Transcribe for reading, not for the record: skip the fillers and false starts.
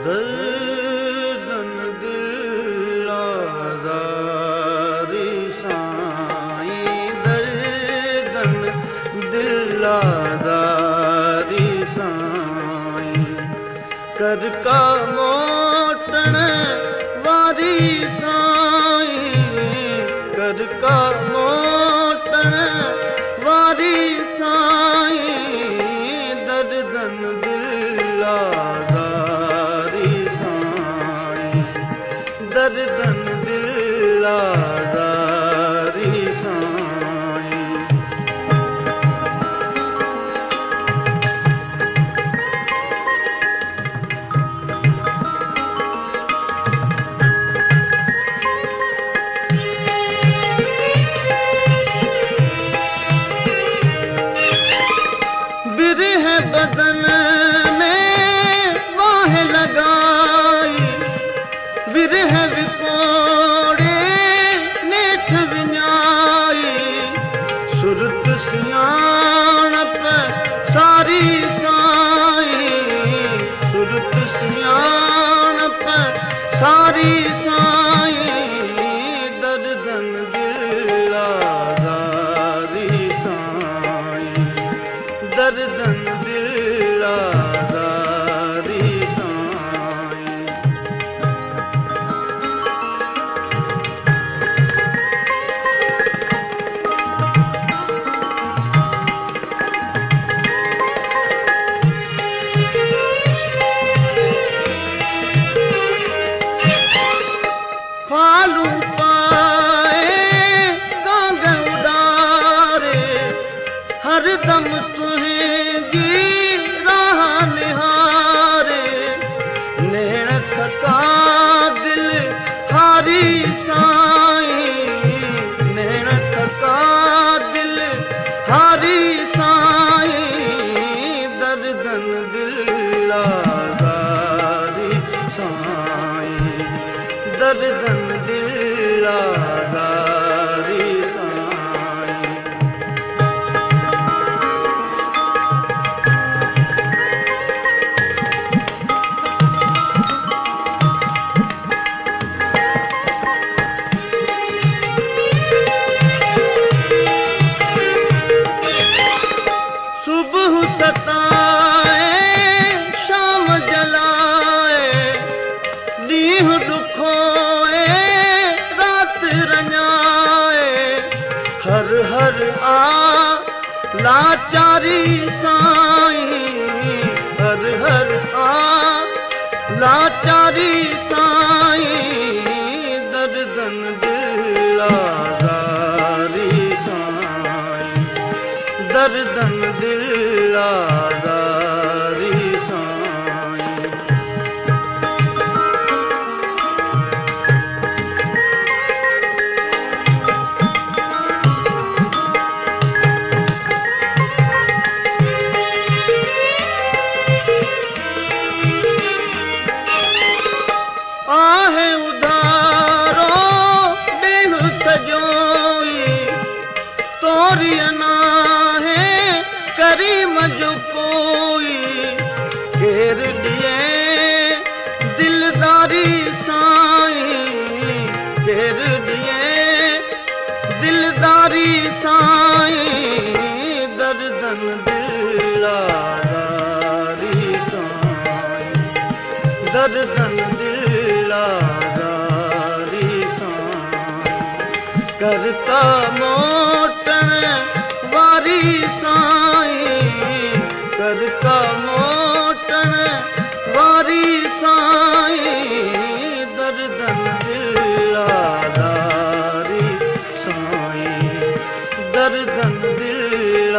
दर्दन दिल आज़ारी साईं, दर्दन दिल आज़ारी साईं, कर का मोटण वारी साईं, कर का मोटण वारी साईं, दर्दन दिल आज़ारी साईं, दर्दन दिल आज़ारी साईं। बिरह बदन में वाह लगाई, विरह विकोड़े नेठ विञाई, सुरत सियाणप सारी साईं, सुरत सियाणप सारी साईं, दर्दन दिल आज़ारी साईं, दर्दन दिल आज़ारी साईं। फालू पाए गांग उडारे, हर दम तुझी राह निहारे, नैण थका दिल हारी साईं, नैण थका दिल हारी साईं, दर्दन दिल आज़ारी साईं, दर्दन दिल आज़ारी साईं। सुबह सताए शाम जलाए, ॾींहुं ॾुखोए रात रञाए, हर हर आ लाचारी साईं, हर हर आ लाचारी साईं, दर्दन दिल आज़ारी साईं, दर्दन दिल आज़ारी साईं। आहे उधारो ॾेह सजोई, तोरी अनाहे करीम जो कोई, केर ॾिए दिलदारी साईं, केर ॾिए दिलदारी साईं, दर्दन दिल आज़ारी साईं, दर्दन दिल आज़ारी साईं, कर का मोटण वारी साईं, कर का मोटण वारी साईं, दर्दन दिल आज़ारी साईं, दर्दन दिल